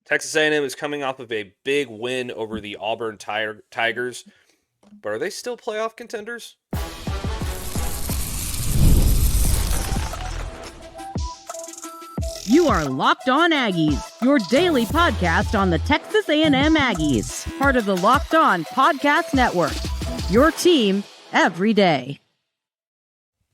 Texas A&M is coming off of a big win over the Auburn Tigers, but are they still playoff contenders? You are Locked On Aggies, your daily podcast on the Texas A&M Aggies, part of the Locked On Podcast Network. Your team every day.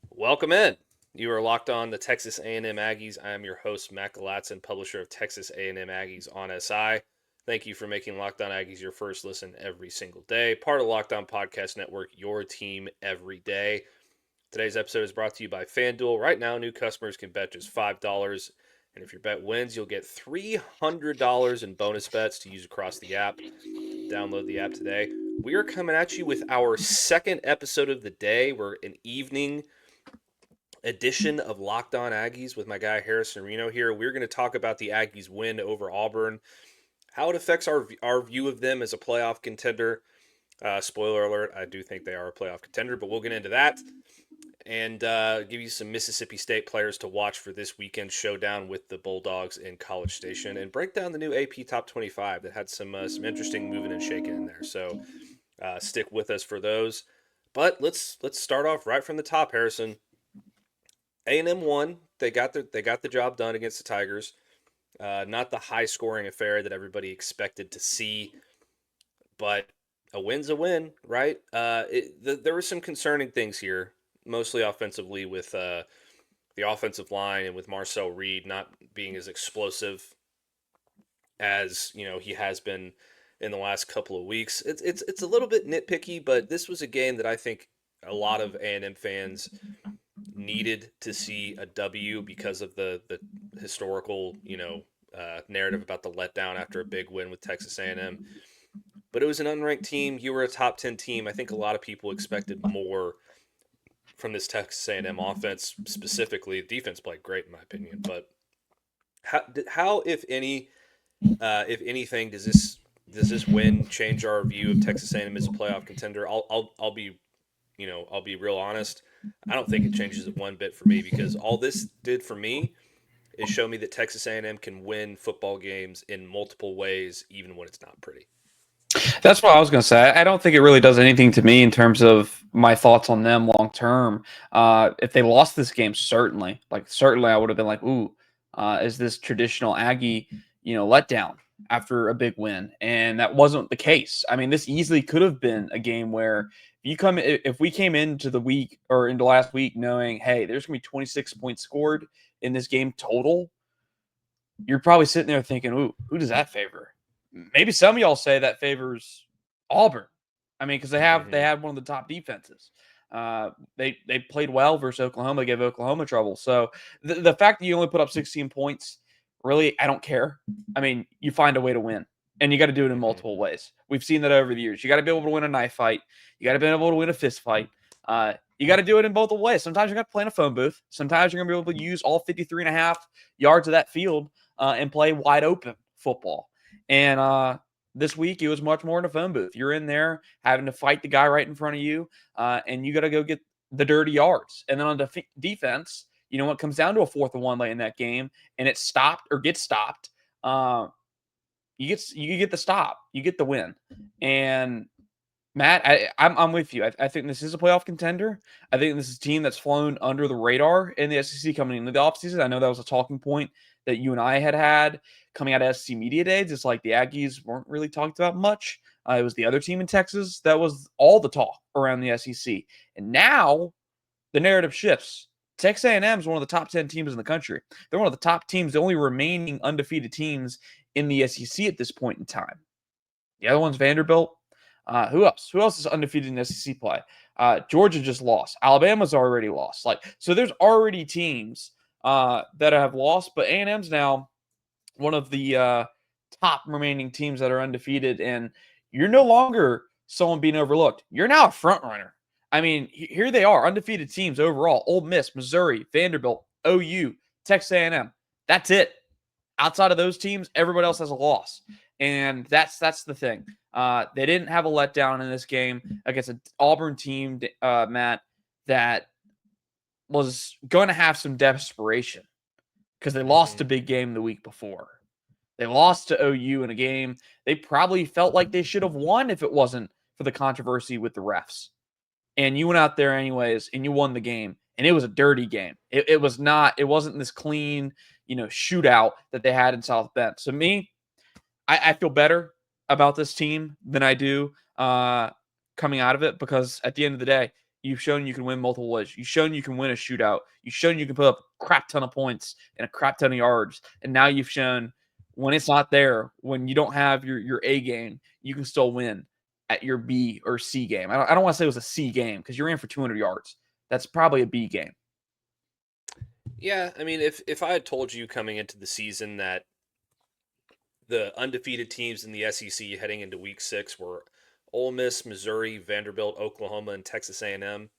Welcome in. You are Locked On the Texas A&M Aggies. I am your host, Matt Galatzan, publisher of Texas A&M Aggies on SI. Thank you for making Locked On Aggies your first listen every single day. Part of Locked On Podcast Network, your team every day. Today's episode is brought to you by FanDuel. Right now, new customers can bet just $5. And if your bet wins, you'll get $300 in bonus bets to use across the app. Download the app today. We are coming at you with our second episode of the day. We're an evening edition of Locked On Aggies with my guy Harrison Reno here. We're going to talk about the Aggies' win over Auburn, how it affects our view of them as a playoff contender. Spoiler alert, I do think they are a playoff contender, but we'll get into that. And give you some Mississippi State players to watch for this weekend showdown with the Bulldogs in College Station, and break down the new AP Top 25 that had some interesting moving and shaking in there. So stick with us for those. But let's start off right from the top, Harrison. A&M won. They got the job done against the Tigers. Not the high scoring affair that everybody expected to see, but a win's a win, right? There were some concerning things here, mostly offensively with the offensive line and with Marcel Reed not being as explosive as he has been in the last couple of weeks. It's a little bit nitpicky, but this was a game that I think a lot of A&M fans needed to see a W because of the historical narrative about the letdown after a big win with Texas A&M. But it was an unranked team. You were a top 10 team. I think a lot of people expected more from this Texas A&M offense, specifically. The defense played great in my opinion, but how if anything, does this win change our view of Texas A&M as a playoff contender? I'll be real honest. I don't think it changes it one bit for me, because all this did for me is show me that Texas A&M can win football games in multiple ways, even when it's not pretty. That's what I was going to say. I don't think it really does anything to me in terms of my thoughts on them long term. If they lost this game, certainly I would have been like, "Ooh, is this traditional Aggie, letdown after a big win?" And that wasn't the case. I mean, this easily could have been a game where if we came into the week or into last week knowing, hey, there's going to be 26 points scored in this game total, you're probably sitting there thinking, "Ooh, who does that favor?" Maybe some of y'all say that favors Auburn. I mean, because they had one of the top defenses. They played well versus Oklahoma. They gave Oklahoma trouble. So the fact that you only put up 16 points, really, I don't care. I mean, you find a way to win, and you got to do it in multiple ways. We've seen that over the years. You got to be able to win a knife fight. You got to be able to win a fist fight. You got to do it in both ways. Sometimes you're going to play in a phone booth. Sometimes you're going to be able to use all 53 and a half yards of that field and play wide open football. And this week, it was much more in a phone booth. You're in there having to fight the guy right in front of you, and you got to go get the dirty yards. And then on defense, what comes down to a 4th and 1 late in that game, and it stopped or gets stopped, you get the stop. You get the win. And Matt, I'm with you. I think this is a playoff contender. I think this is a team that's flown under the radar in the SEC coming into the offseason. I know that was a talking point that you and I had coming out of SEC Media Days. It's like the Aggies weren't really talked about much. It was the other team in Texas that was all the talk around the SEC. And now the narrative shifts. Texas A&M is one of the top 10 teams in the country. They're one of the top teams, the only remaining undefeated teams in the SEC at this point in time. The other one's Vanderbilt. Who else? Who else is undefeated in SEC play? Georgia just lost. Alabama's already lost. So there's already teams that have lost, but A&M's now one of the top remaining teams that are undefeated, and you're no longer someone being overlooked. You're now a front runner. I mean, here they are, undefeated teams overall: Ole Miss, Missouri, Vanderbilt, OU, Texas A&M. That's it. Outside of those teams, everybody else has a loss, and that's the thing. They didn't have a letdown in this game against an Auburn team, Matt, that was going to have some desperation because they lost a big game the week before. They lost to OU in a game they probably felt like they should have won if it wasn't for the controversy with the refs. And you went out there anyways, and you won the game. And it was a dirty game. It wasn't this clean, shootout that they had in South Bend. So I feel better about this team than I do coming out of it, because at the end of the day, you've shown you can win multiple ways. You've shown you can win a shootout. You've shown you can put up a crap ton of points and a crap ton of yards. And now you've shown when it's not there, when you don't have your A game, you can still win at your B or C game. I don't want to say it was a C game because you're in for 200 yards. That's probably a B game. Yeah, I mean, if I had told you coming into the season that the undefeated teams in the SEC heading into Week 6 were Ole Miss, Missouri, Vanderbilt, Oklahoma, and Texas A&M,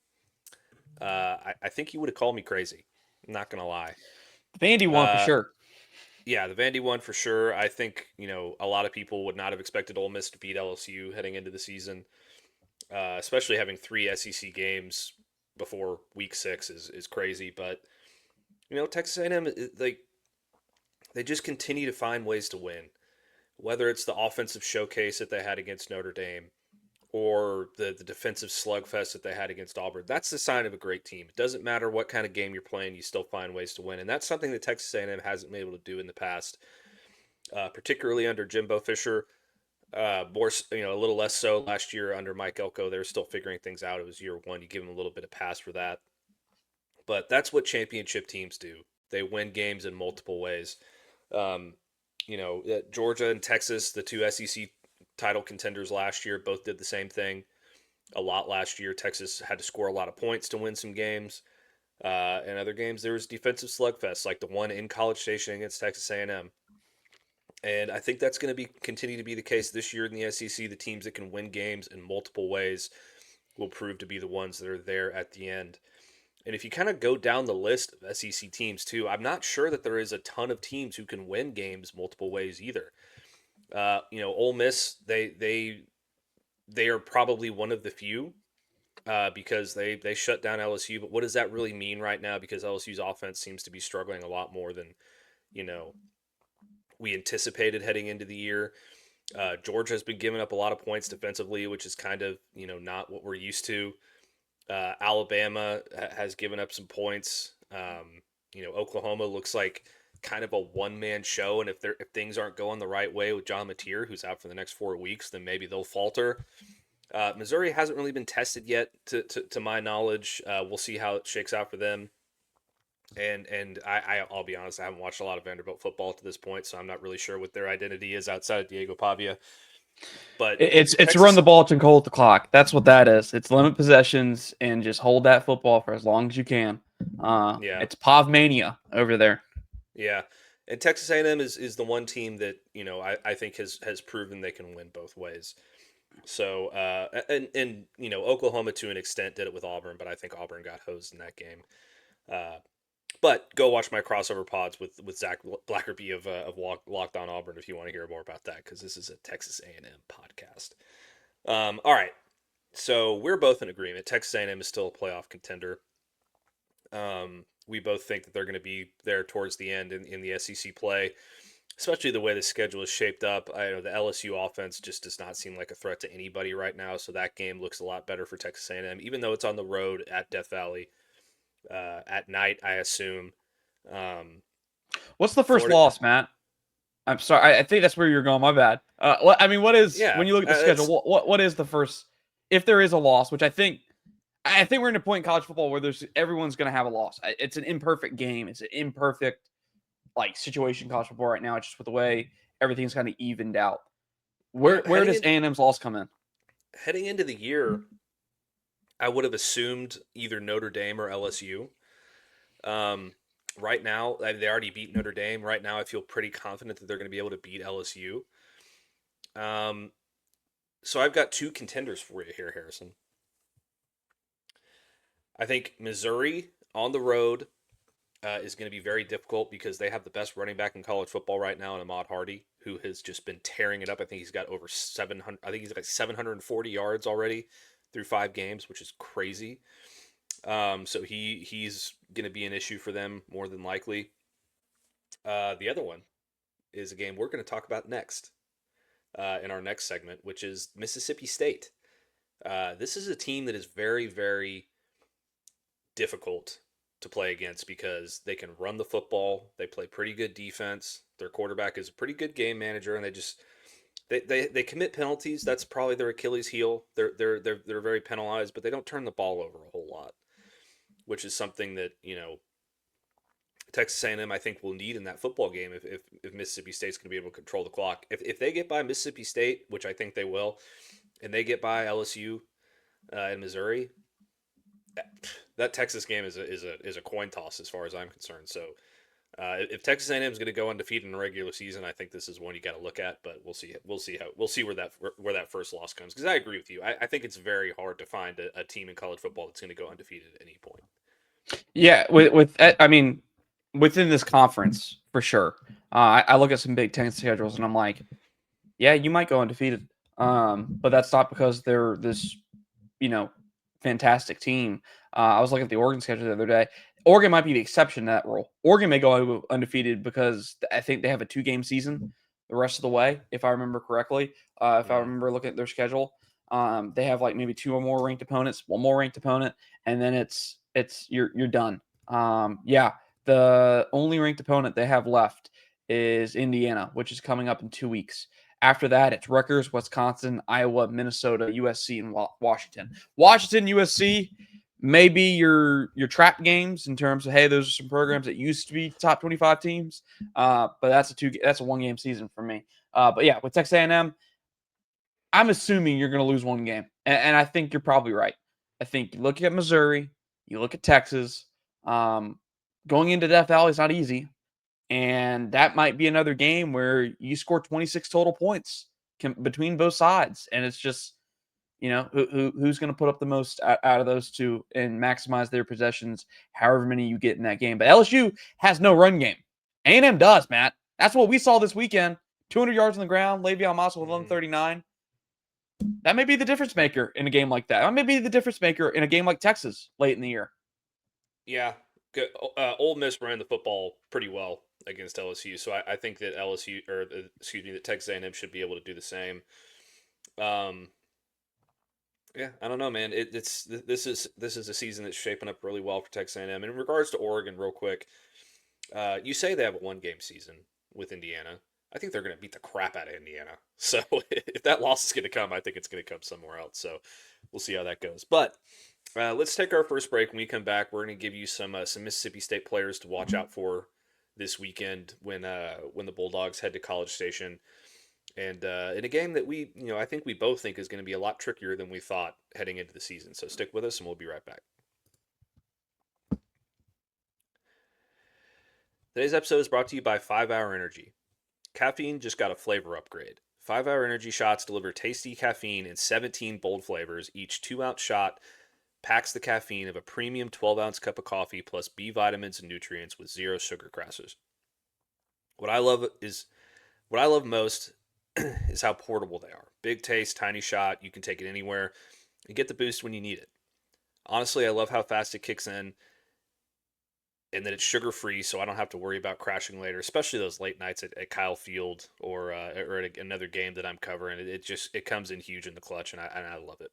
I think you would have called me crazy. I'm not gonna lie. The Vandy won for sure. Yeah, the Vandy one for sure. I think a lot of people would not have expected Ole Miss to beat LSU heading into the season, especially having 3 SEC games before Week 6 is crazy. But Texas A&M, they just continue to find ways to win, whether it's the offensive showcase that they had against Notre Dame or the defensive slugfest that they had against Auburn. That's the sign of a great team. It doesn't matter what kind of game you're playing, you still find ways to win, and that's something that Texas A&M hasn't been able to do in the past, particularly under Jimbo Fisher. More, a little less so last year under Mike Elko. They were still figuring things out. It was year one. You give them a little bit of pass for that, but that's what championship teams do. They win games in multiple ways. Georgia and Texas, the 2 SEC title contenders last year, both did the same thing a lot last year. Texas had to score a lot of points to win some games. In other games, there was defensive slugfest, like the one in College Station against Texas A&M. And I think that's going to continue to be the case this year in the SEC. The teams that can win games in multiple ways will prove to be the ones that are there at the end. And if you kind of go down the list of SEC teams too, I'm not sure that there is a ton of teams who can win games multiple ways either. Ole Miss, they are probably one of the few because they shut down LSU. But what does that really mean right now? Because LSU's offense seems to be struggling a lot more than we anticipated heading into the year. Georgia has been giving up a lot of points defensively, which is kind of not what we're used to. Alabama has given up some points. Oklahoma looks like kind of a one-man show, and if things aren't going the right way with John Mateer, who's out for the next 4 weeks, then maybe they'll falter. Missouri hasn't really been tested yet, to my knowledge. We'll see how it shakes out for them. And I'll be honest, I haven't watched a lot of Vanderbilt football to this point, so I'm not really sure what their identity is outside of Diego Pavia. But it's Texas, run the ball and hold the clock. That's what that is. It's limit possessions and just hold that football for as long as you can. Yeah, it's Pav mania over there. Yeah, and Texas A&M is the one team that I think has proven they can win both ways. So and Oklahoma to an extent did it with Auburn, but I think Auburn got hosed in that game. But go watch my crossover pods with Zach Blackerby of Locked On Auburn if you want to hear more about that, because this is a Texas A&M podcast. All right, so we're both in agreement. Texas A&M is still a playoff contender. We both think that they're going to be there towards the end in the SEC play, especially the way the schedule is shaped up. I know the LSU offense just does not seem like a threat to anybody right now, so that game looks a lot better for Texas A&M, even though it's on the road at Death Valley at night, I assume. What's the first loss, Matt? I'm sorry. I think that's where you're going. My bad. What is when you look at the schedule? What is the first, if there is a loss? Which I think we're in a point in college football where everyone's going to have a loss. It's an imperfect game. It's an imperfect situation in college football right now. It's just with the way everything's kind of evened out. Where does A&M's loss come in? Heading into the year, I would have assumed either Notre Dame or LSU. Right now, they already beat Notre Dame. Right now, I feel pretty confident that they're going to be able to beat LSU. So I've got 2 contenders for you here, Harrison. I think Missouri on the road is going to be very difficult because they have the best running back in college football right now in Ahmad Hardy, who has just been tearing it up. I think he's got over 700. I think he's like 740 yards already through 5 games, which is crazy. So he's going to be an issue for them more than likely. The other one is a game we're going to talk about next in our next segment, which is Mississippi State. This is a team that is very, very difficult to play against because they can run the football. They play pretty good defense. Their quarterback is a pretty good game manager, and they commit penalties. That's probably their Achilles heel. They're very penalized, but they don't turn the ball over a whole lot, which is something that Texas A&M I think will need in that football game if Mississippi State's going to be able to control the clock. If they get by Mississippi State, which I think they will, and they get by LSU and Missouri, that Texas game is a coin toss as far as I'm concerned. So if Texas A&M is going to go undefeated in the regular season, I think this is one you got to look at. But we'll see where that first loss comes. Because I agree with you. I think it's very hard to find a team in college football that's going to go undefeated at any point. Yeah, within this conference for sure. I look at some Big Ten schedules and I'm like, yeah, you might go undefeated, but that's not because they're this, fantastic team. I was looking at the Oregon schedule the other day. Oregon might be the exception to that rule. Oregon may go undefeated because I think they have a 2-game season the rest of the way, if I remember correctly. If I remember looking at their schedule, they have like maybe 2 or more ranked opponents, 1 more ranked opponent, and then it's you're done. The only ranked opponent they have left is Indiana, which is coming up in 2 weeks. After that, it's Rutgers, Wisconsin, Iowa, Minnesota, USC, and Washington. Washington, USC, maybe your trap games in terms of, hey, those are some programs that used to be top 25 teams. But that's a 1-game season for me. But yeah, with Texas A&M, I'm assuming you're going to lose 1 game, and I think you're probably right. I think you look at Missouri, you look at Texas. Going into Death Valley is not easy. And that might be another game where you score 26 total points between both sides. And it's just, who's going to put up the most out of those two and maximize their possessions, however many you get in that game. But LSU has no run game. A&M does, Matt. That's what we saw this weekend. 200 yards on the ground, Le'Veon Moss with 139. That may be the difference maker in a game like that. That may be the difference maker in a game like Texas late in the year. Yeah. Ole Miss ran the football pretty well against LSU, so I think that that Texas A&M should be able to do the same. Yeah, I don't know, man. This is a season that's shaping up really well for Texas A&M. In regards to Oregon, real quick, you say they have a 1-game season with Indiana. I think they're going to beat the crap out of Indiana. So if that loss is going to come, I think it's going to come somewhere else. So we'll see how that goes. But let's take our first break. When we come back, we're going to give you some Mississippi State players to watch out for this weekend when the Bulldogs head to College Station, and in a game that I think we both think is going to be a lot trickier than we thought heading into the season. So stick with us, and we'll be right back. Today's episode is brought to you by 5 Hour Energy. Caffeine just got a flavor upgrade. 5 Hour Energy shots deliver tasty caffeine in 17 bold flavors. Each 2-ounce shot packs the caffeine of a premium 12-ounce cup of coffee plus B vitamins and nutrients with 0 sugar crashes. What I love most is how portable they are. Big taste, tiny shot. You can take it anywhere and get the boost when you need it. Honestly, I love how fast it kicks in and that it's sugar-free, so I don't have to worry about crashing later, especially those late nights at Kyle Field or at another game that I'm covering. It comes in huge in the clutch, and I love it.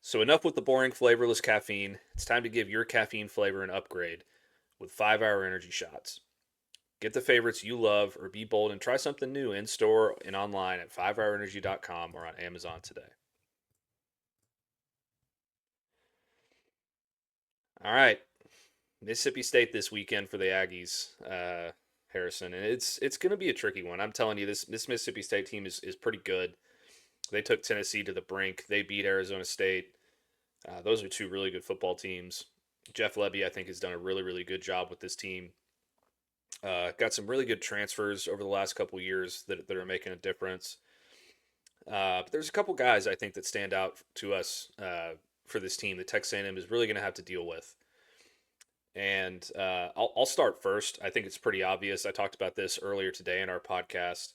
So enough with the boring, flavorless caffeine. It's time to give your caffeine flavor an upgrade with 5 Hour Energy shots. Get the favorites you love or be bold and try something new in-store and online at 5hourenergy.com or on Amazon today. All right. Mississippi State this weekend for the Aggies, Harrison. And it's going to be a tricky one. I'm telling you, this Mississippi State team is pretty good. They took Tennessee to the brink. They beat Arizona State. Those are 2 really good football teams. Jeff Lebby, I think, has done a really, really good job with this team. Got some really good transfers over the last couple of years that are making a difference. But there's a couple guys, I think, that stand out to us for this team that Texas A&M is really going to have to deal with. And I'll start first. I think it's pretty obvious. I talked about this earlier today in our podcast.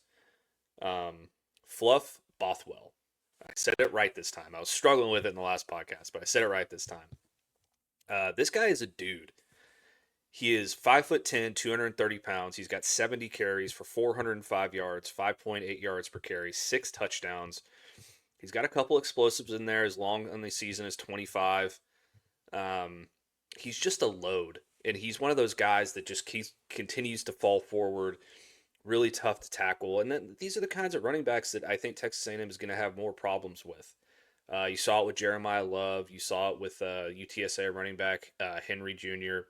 Fluff Bothwell. I said it right this time. I was struggling with it in the last podcast, but I said it right this time. This guy is a dude. He is 5'10", 230 pounds. He's got 70 carries for 405 yards, 5.8 yards per carry, 6 touchdowns. He's got a couple explosives in there. His long on the season is 25. He's just a load, and he's one of those guys that just continues to fall forward. Really tough to tackle, and then these are the kinds of running backs that I think Texas A&M is going to have more problems with. You saw it with Jeremiah Love. You saw it with UTSA running back Henry Jr.,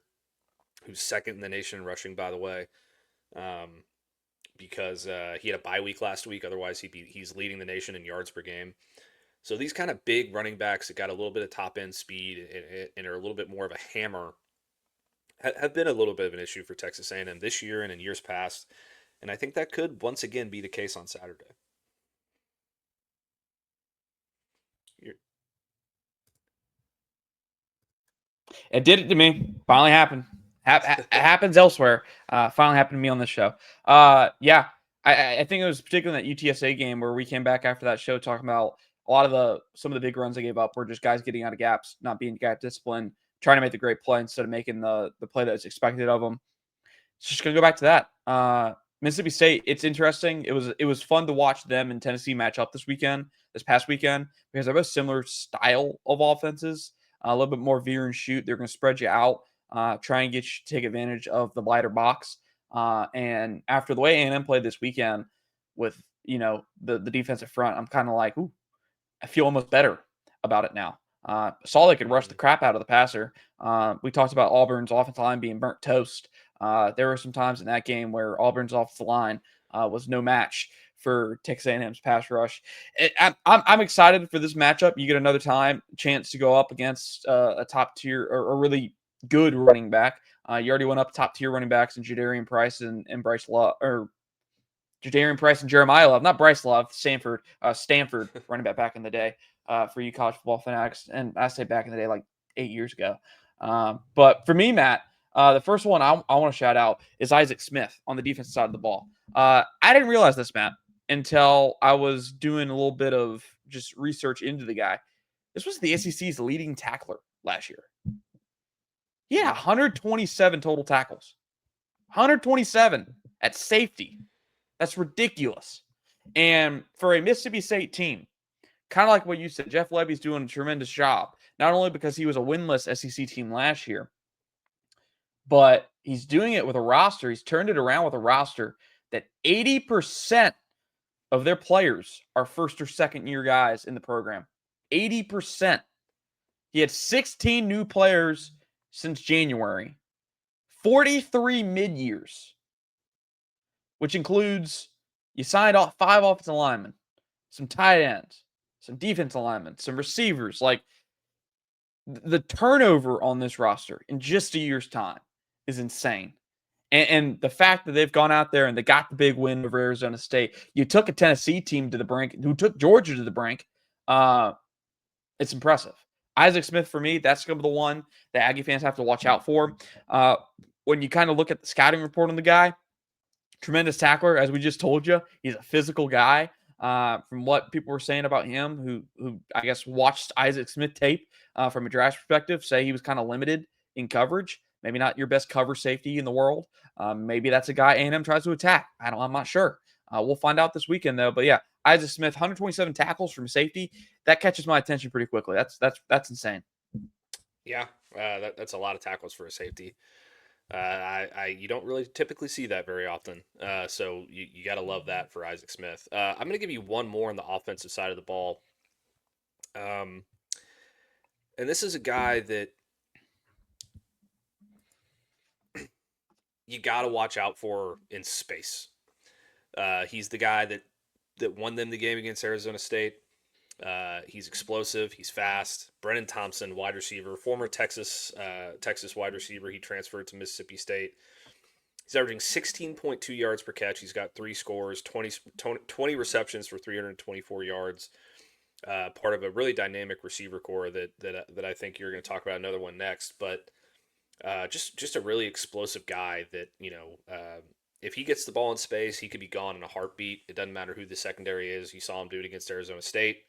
who's second in the nation in rushing, by the way, because he had a bye week last week. Otherwise, he's leading the nation in yards per game. So these kind of big running backs that got a little bit of top end speed and are a little bit more of a hammer have been a little bit of an issue for Texas A&M this year and in years past. And I think that could once again be the case on Saturday. You're... It did it to me. Finally happened. It happens elsewhere. Finally happened to me on this show. Yeah, I think it was particularly in that UTSA game where we came back after that show talking about a lot of some of the big runs they gave up were just guys getting out of gaps, not being gap disciplined, trying to make the great play instead of making the play that was expected of them. It's just gonna go back to that. Mississippi State, it's interesting. It was fun to watch them and Tennessee match up this past weekend, because they're both similar style of offenses. A little bit more veer and shoot. They're going to spread you out, try and get you to take advantage of the lighter box. And after the way A&M played this weekend with the defensive front, I'm kind of like, ooh, I feel almost better about it now. Saw they could rush the crap out of the passer. We talked about Auburn's offensive line being burnt toast. There were some times in that game where Auburn's offensive line was no match for Texas A&M's pass rush. I'm excited for this matchup. You get another chance to go up against a top tier or a really good running back. You already went up top tier running backs in Jadarian Price and Bryce Love, or Jadarian Price and Jeremiah Love, not Bryce Love, Stanford running back in the day for you college football fanatics. And I say back in the day, like 8 years ago. But for me, Matt, the first one I want to shout out is Isaac Smith on the defensive side of the ball. I didn't realize this, Matt, until I was doing a little bit of just research into the guy. This was the SEC's leading tackler last year. He had 127 total tackles. 127 at safety. That's ridiculous. And for a Mississippi State team, kind of like what you said, Jeff Lebby's doing a tremendous job. Not only because he was a winless SEC team last year, but he's doing it with a roster. He's turned it around with a roster that 80% of their players are first or second year guys in the program. 80%. He had 16 new players since January, 43 mid-years, which includes you signed off 5 offensive linemen, some tight ends, some defensive linemen, some receivers. Like, the turnover on this roster in just a year's time is insane. And the fact that they've gone out there and they got the big win over Arizona State. You took a Tennessee team to the brink, who took Georgia to the brink. It's impressive. Isaac Smith, for me, that's going to be the one that Aggie fans have to watch out for. When you kind of look at the scouting report on the guy, tremendous tackler, as we just told you. He's a physical guy. From what people were saying about him, who I guess watched Isaac Smith tape from a draft perspective, say he was kind of limited in coverage. Maybe not your best cover safety in the world. Maybe that's a guy A&M tries to attack. I'm not sure. We'll find out this weekend, though. But yeah, Isaac Smith, 127 tackles from safety. That catches my attention pretty quickly. That's insane. Yeah, that's a lot of tackles for a safety. You don't really typically see that very often. So you got to love that for Isaac Smith. I'm going to give you one more on the offensive side of the ball. And this is a guy that you got to watch out for in space. He's the guy that won them the game against Arizona State. He's explosive. He's fast. Brennan Thompson, wide receiver, former Texas wide receiver. He transferred to Mississippi State. He's averaging 16.2 yards per catch. He's got 3 scores, 20 receptions for 324 yards. Part of a really dynamic receiver core that I think you're going to talk about another one next. But just a really explosive guy that, if he gets the ball in space, he could be gone in a heartbeat. It doesn't matter who the secondary is. You saw him do it against Arizona State.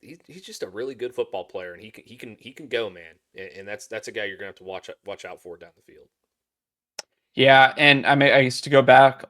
He's just a really good football player, and he can go, man. And that's a guy you're gonna have to watch out for down the field. Yeah, and I mean, I guess to piggyback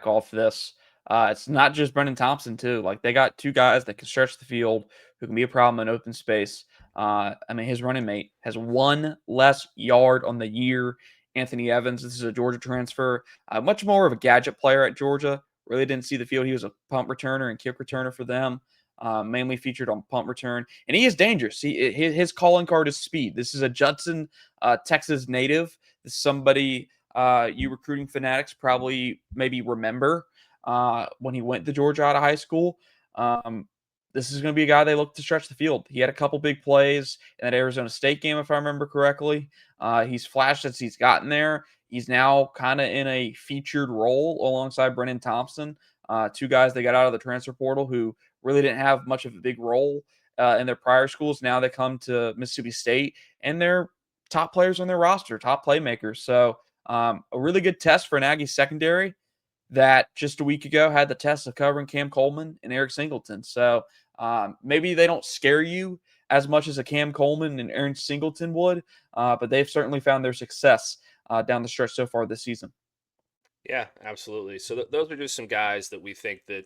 off this, it's not just Brendan Thompson too. Like they got two guys that can stretch the field, who can be a problem in open space. I mean, his running mate has one less yard on the year. Anthony Evans, this is a Georgia transfer, much more of a gadget player at Georgia. Really didn't see the field. He was a punt returner and kick returner for them. Mainly featured on punt return, and he is dangerous. His calling card is speed. This is a Judson, Texas native. This is somebody you recruiting fanatics probably maybe remember when he went to Georgia out of high school. This is going to be a guy they look to stretch the field. He had a couple big plays in that Arizona State game, if I remember correctly. He's flashed as he's gotten there. He's now kind of in a featured role alongside Brennan Thompson, two guys they got out of the transfer portal who really didn't have much of a big role in their prior schools. Now they come to Mississippi State, and they're top players on their roster, top playmakers. So a really good test for an Aggie secondary that just a week ago had the test of covering Cam Coleman and Eric Singleton. So maybe they don't scare you as much as a Cam Coleman and Aaron Singleton would, but they've certainly found their success down the stretch so far this season. Yeah, absolutely. So those are just some guys that we think that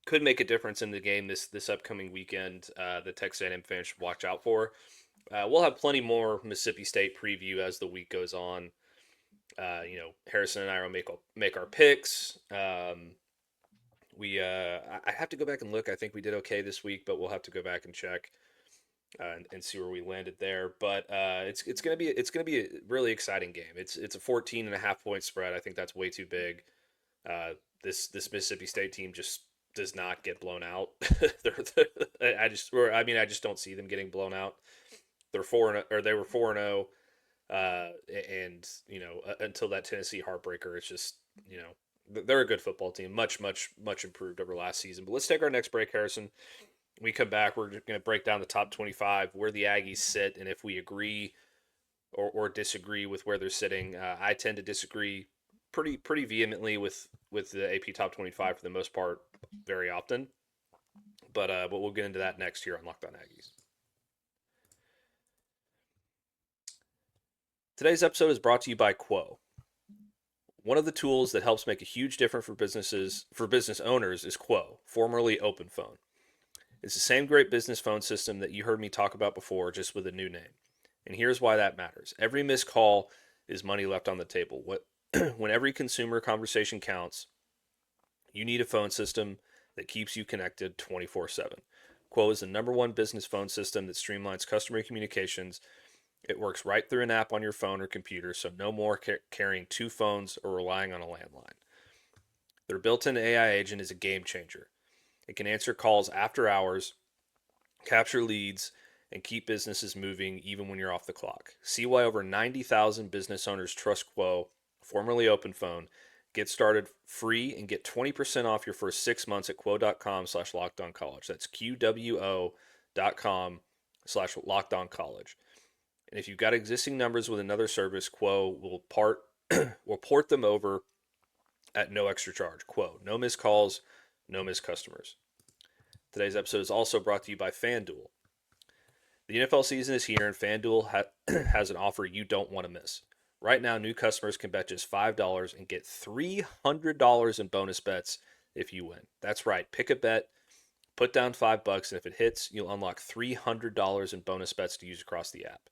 could make a difference in the game this upcoming weekend. The Texas A&M fans should watch out for. We'll have plenty more Mississippi State preview as the week goes on. Harrison and I will make our picks. I have to go back and look. I think we did okay this week, but we'll have to go back and check and see where we landed there. But it's gonna be a really exciting game. It's a 14.5 point spread. I think that's way too big. This Mississippi State team just does not get blown out. I just don't see them getting blown out. They were 4-0, and until that Tennessee heartbreaker, it's just they're a good football team, much improved over last season. But let's take our next break, Harrison. When we come back, we're going to break down the top 25, where the Aggies sit, and if we agree or disagree with where they're sitting. I tend to disagree pretty vehemently with the AP top 25 for the most part, very often. But we'll get into that next here on Locked On Aggies. Today's episode is brought to you by Quo. One of the tools that helps make a huge difference for business owners is Quo, formerly OpenPhone. It's the same great business phone system that you heard me talk about before, just with a new name. And here's why that matters. Every missed call is money left on the table. When every consumer conversation counts, you need a phone system that keeps you connected 24/7. Quo is the #1 business phone system that streamlines customer communications. It works right through an app on your phone or computer, so no more carrying two phones or relying on a landline. Their built-in AI agent is a game changer. It can answer calls after hours, capture leads, and keep businesses moving even when you're off the clock. See why over 90,000 business owners trust Quo, formerly OpenPhone. Get started free and get 20% off your first 6 months at quo.com/lockedoncollege. That's QWO.com/lockedoncollege. And if you've got existing numbers with another service, Quo will port them over at no extra charge. Quo, no missed calls, no missed customers. Today's episode is also brought to you by FanDuel. The NFL season is here, and FanDuel has an offer you don't want to miss. Right now, new customers can bet just $5 and get $300 in bonus bets if you win. That's right. Pick a bet, put down $5, and if it hits, you'll unlock $300 in bonus bets to use across the app.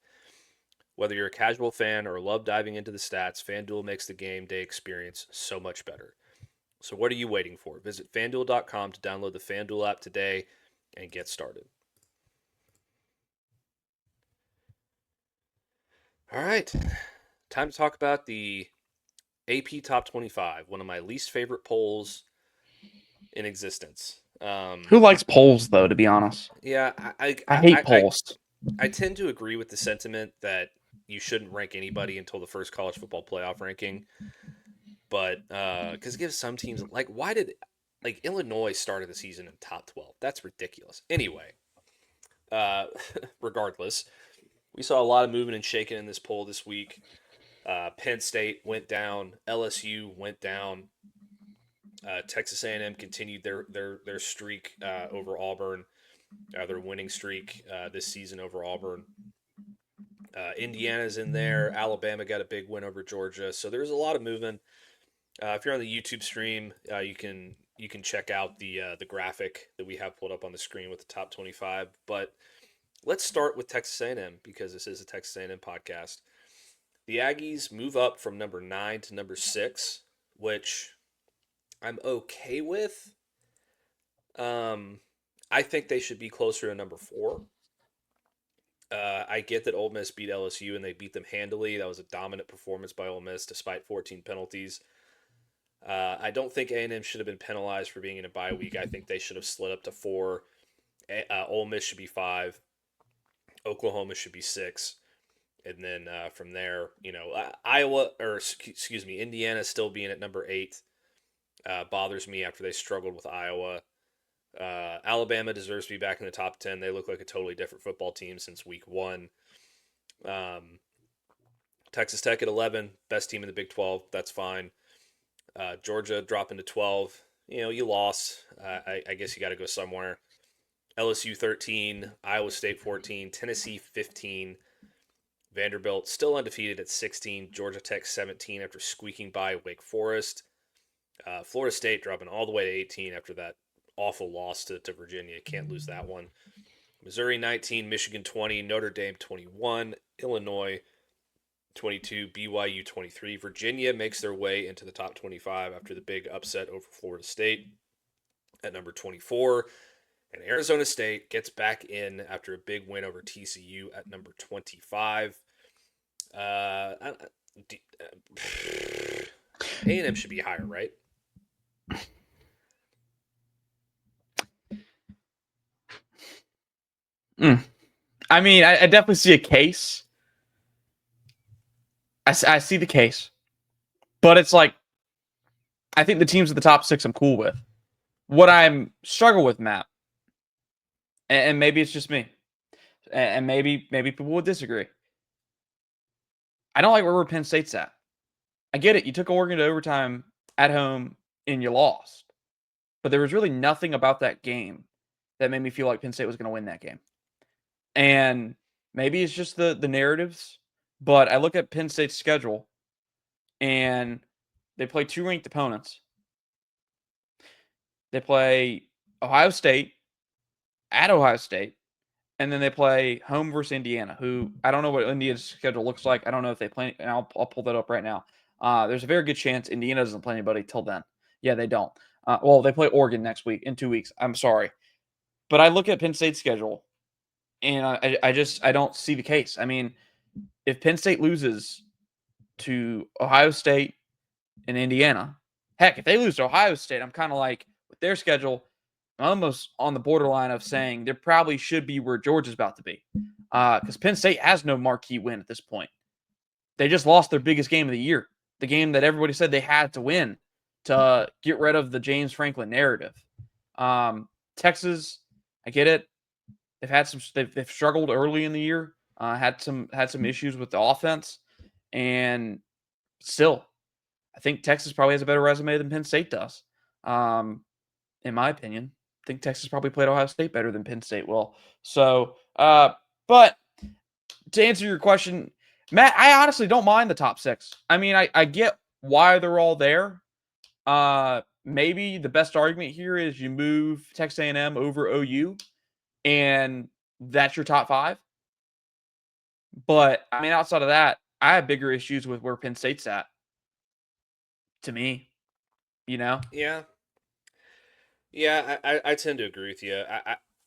Whether you're a casual fan or love diving into the stats, FanDuel makes the game day experience so much better. So what are you waiting for? Visit FanDuel.com to download the FanDuel app today and get started. All right, time to talk about the AP Top 25, one of my least favorite polls in existence. Who likes polls, though, to be honest? Yeah, I hate polls. I tend to agree with the sentiment that you shouldn't rank anybody until the first college football playoff ranking. But because it gives some teams, why did Illinois started the season in top 12? That's ridiculous. Anyway, regardless, we saw a lot of moving and shaking in this poll this week. Penn State went down, LSU went down, Texas A&M continued their streak over Auburn, their winning streak this season over Auburn. Indiana's in there. Alabama got a big win over Georgia. So there's a lot of movement. If you're on the YouTube stream, you can check out the graphic that we have pulled up on the screen with the top 25. But let's start with Texas A&M because this is a Texas A&M podcast. The Aggies move up from number 9 to number 6, which I'm okay with. I think they should be closer to number 4. I get that Ole Miss beat LSU and they beat them handily. That was a dominant performance by Ole Miss despite 14 penalties. I don't think A&M should have been penalized for being in a bye week. I think they should have slid up to 4. Ole Miss should be 5. Oklahoma should be 6. And then from there, Indiana still being at number 8 bothers me after they struggled with Iowa. Alabama deserves to be back in the top 10. They look like a totally different football team since week 1. Texas Tech at 11, best team in the Big 12. That's fine. Georgia dropping to 12. You lost. I guess you got to go somewhere. LSU 13, Iowa State 14, Tennessee 15, Vanderbilt still undefeated at 16, Georgia Tech 17 after squeaking by Wake Forest. Florida State dropping all the way to 18 after that awful loss to Virginia. Can't lose that one. Missouri 19, Michigan 20, Notre Dame 21, Illinois 22, BYU 23. Virginia makes their way into the top 25 after the big upset over Florida State at number 24. And Arizona State gets back in after a big win over TCU at number 25. A&M should be higher, right? I mean, I definitely see a case. I see the case. But it's like, I think the teams at the top 6 I'm cool with. What I'm struggle with, Matt, and maybe it's just me, and maybe people would disagree. I don't like where Penn State's at. I get it. You took Oregon to overtime at home and you lost. But there was really nothing about that game that made me feel like Penn State was going to win that game. And maybe it's just the narratives, but I look at Penn State's schedule and they play 2 ranked opponents. They play Ohio State at Ohio State, and then they play home versus Indiana, who I don't know what Indiana's schedule looks like. I don't know if they play, and I'll pull that up right now. There's a very good chance Indiana doesn't play anybody till then. Yeah, they don't. Well, they play Oregon next week, in 2 weeks. I'm sorry. But I look at Penn State's schedule, and I don't see the case. I mean, if Penn State loses to Ohio State and Indiana, heck, if they lose to Ohio State, I'm kind of like, with their schedule, I'm almost on the borderline of saying there probably should be where Georgia's about to be. Because Penn State has no marquee win at this point. They just lost their biggest game of the year, the game that everybody said they had to win to get rid of the James Franklin narrative. Texas, I get it. They've struggled early in the year, had some issues with the offense, and still, I think Texas probably has a better resume than Penn State does. In my opinion, I think Texas probably played Ohio State better than Penn State will. So, but to answer your question, Matt, I honestly don't mind the top 6. I mean, I get why they're all there. Maybe the best argument here is you move Texas A&M over OU, and that's your top 5. But, I mean, outside of that, I have bigger issues with where Penn State's at. To me, Yeah. Yeah, I tend to agree with you.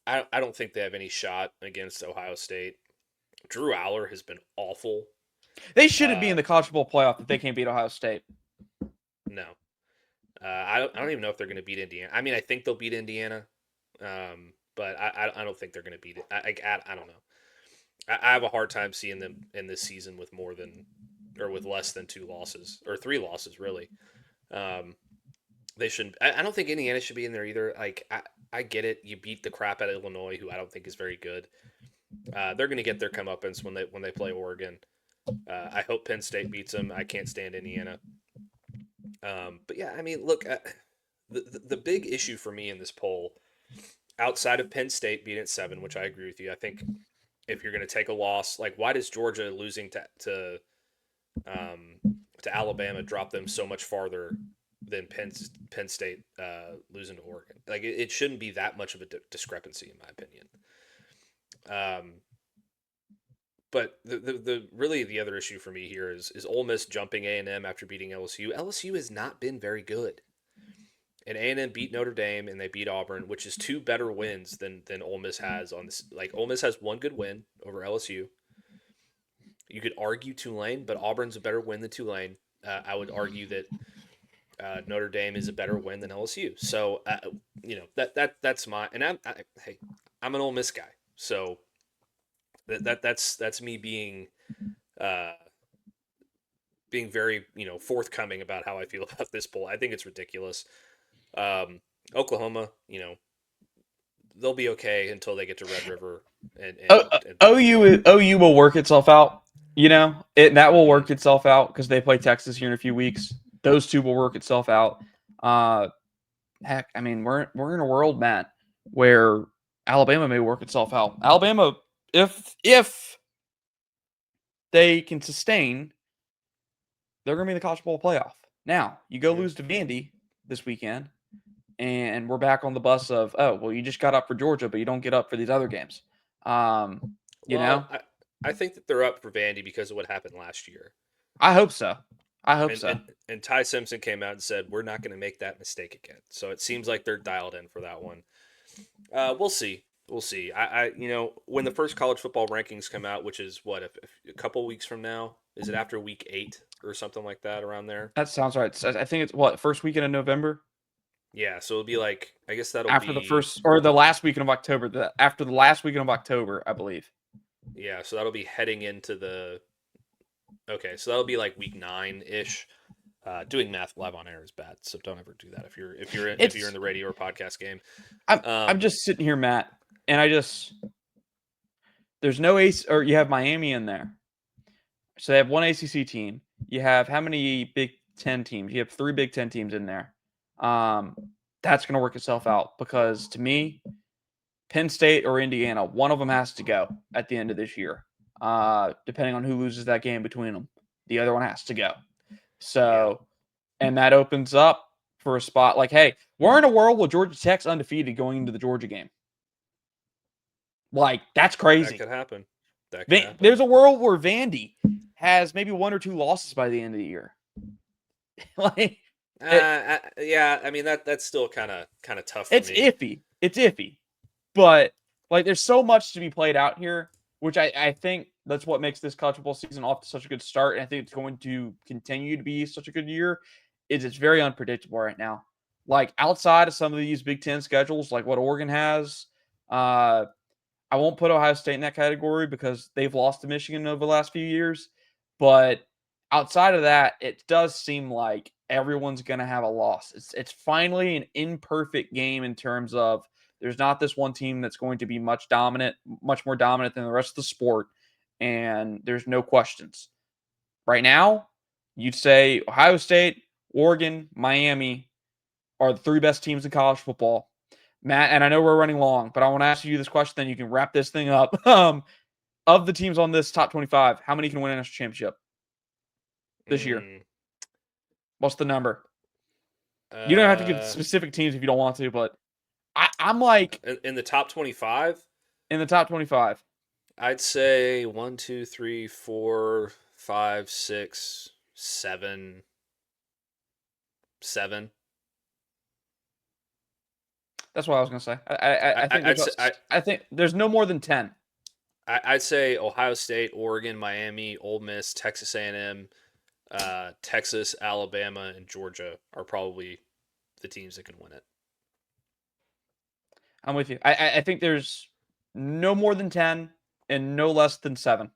I don't think they have any shot against Ohio State. Drew Aller has been awful. They shouldn't be in the college football playoff if they can't beat Ohio State. No. I don't even know if they're going to beat Indiana. I mean, I think they'll beat Indiana, but I don't think they're going to beat it. I don't know. I have a hard time seeing them in this season with with less than 2 losses or 3 losses, really. They shouldn't. I don't think Indiana should be in there either. Like, I get it. You beat the crap out of Illinois, who I don't think is very good. They're going to get their comeuppance when they play Oregon. I hope Penn State beats them. I can't stand Indiana. But yeah, I mean, look, the big issue for me in this poll, outside of Penn State being at 7, which I agree with you, I think if you're going to take a loss, like why does Georgia losing um, to Alabama drop them so much farther than Penn State losing to Oregon? Like it shouldn't be that much of a discrepancy, in my opinion. But the really the other issue for me here is Ole Miss jumping A&M after beating LSU. LSU has not been very good, and A&M beat Notre Dame and they beat Auburn, which is 2 better wins than Ole Miss has on this. Like Ole Miss has 1 good win over LSU. You could argue Tulane, but Auburn's a better win than Tulane. I would argue that Notre Dame is a better win than LSU. So that's my hey, I'm an Ole Miss guy, so that's me being being very forthcoming about how I feel about this poll. I think it's ridiculous. Oklahoma, they'll be okay until they get to Red River and OU will work itself out. That will Mhm. work itself out because they play Texas here in a few weeks. Those two will work itself out. Heck, I mean, we're in a world, Matt, where Alabama may work itself out. Alabama, if they can sustain, they're going to be in the College Bowl playoff. Now, you go lose to Vandy this weekend, and we're back on the bus of, oh, well, you just got up for Georgia, but you don't get up for these other games. Well, I think that they're up for Vandy because of what happened last year. I hope so. And Ty Simpson came out and said, we're not going to make that mistake again. So it seems like they're dialed in for that one. We'll see. We'll see. When the first college football rankings come out, which is what, a couple weeks from now, is it after week 8 or something like that around there? That sounds right. I think it's what, first weekend of November? Yeah. So it'll be like, I guess that'll After be the first or the last weekend of October. After the last weekend of October, I believe. Yeah. So that'll be heading into okay. So that'll be like week 9-ish. Doing math live on air is bad, so don't ever do that if you're in the radio or podcast game. I'm just sitting here, Matt, and there's no ace, or you have Miami in there, so they have one ACC team. You have how many Big Ten teams? You have 3 Big Ten teams in there. That's going to work itself out because to me, Penn State or Indiana, one of them has to go at the end of this year. Depending on who loses that game between them, the other one has to go. So, and that opens up for a spot like, hey, we're in a world with Georgia Tech's undefeated going into the Georgia game. Like, that's crazy. That could happen. There's a world where Vandy has maybe 1 or 2 losses by the end of the year. Yeah, I mean that's still kind of tough for me. It's iffy. But like there's so much to be played out here, which I think that's what makes this college football season off to such a good start. And I think it's going to continue to be such a good year. It's very unpredictable right now. Like outside of some of these Big Ten schedules, like what Oregon has, I won't put Ohio State in that category because they've lost to Michigan over the last few years. But outside of that, it does seem like everyone's going to have a loss. It's finally an imperfect game in terms of there's not this one team that's going to be much more dominant than the rest of the sport, and there's no questions. Right now, you'd say Ohio State, Oregon, Miami are the 3 best teams in college football. Matt, and I know we're running long, but I want to ask you this question, then you can wrap this thing up. Of the teams on this top 25, how many can win a national championship this year? What's the number? You don't have to give specific teams if you don't want to, but I'm like in the top 25. In the top 25, I'd say 1, 2, 3, 4, 5, 6, 7. That's what I was gonna say. I think there's no more than 10. I'd say Ohio State, Oregon, Miami, Ole Miss, Texas A&M, Texas, Alabama, and Georgia are probably the teams that can win it. I'm with you. I think there's no more than 10 and no less than 7.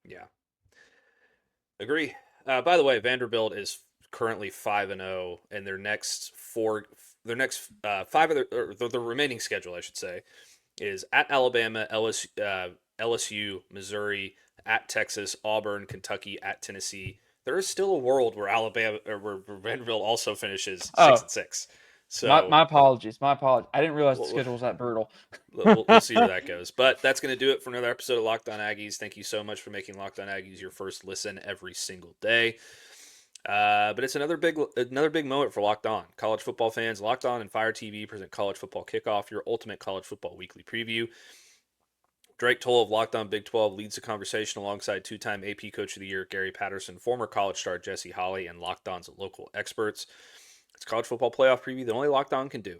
Yeah. Agree. By the way, Vanderbilt is currently 5-0, and their next 5 of the remaining schedule, I should say, is at Alabama, LSU, Missouri, at Texas, Auburn, Kentucky, at Tennessee. There is still a world where Vanderbilt also finishes 6-6. So My apologies. My apologies. I didn't realize the we'll, schedule was that brutal. we'll see where that goes. But that's going to do it for another episode of Locked On Aggies. Thank you so much for making Locked On Aggies your first listen every single day. But it's another big moment for Locked On. College football fans, Locked On and Fire TV present College Football Kickoff, your ultimate college football weekly preview. Drake Toll of Locked On Big 12 leads the conversation alongside two-time AP Coach of the Year Gary Patterson, former college star Jesse Holley, and Locked On's local experts. It's college football playoff preview that only Locked On can do.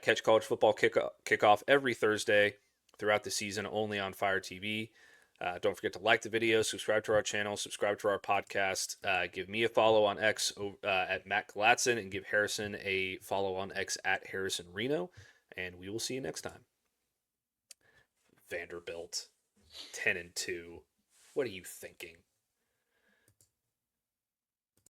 Catch college football kickoff every Thursday throughout the season only on Fire TV. Don't forget to like the video, subscribe to our channel, subscribe to our podcast. Give me a follow on X at Matt Galatzan, and give Harrison a follow on X at Harrison Reno. And we will see you next time. Vanderbilt, 10-2. What are you thinking?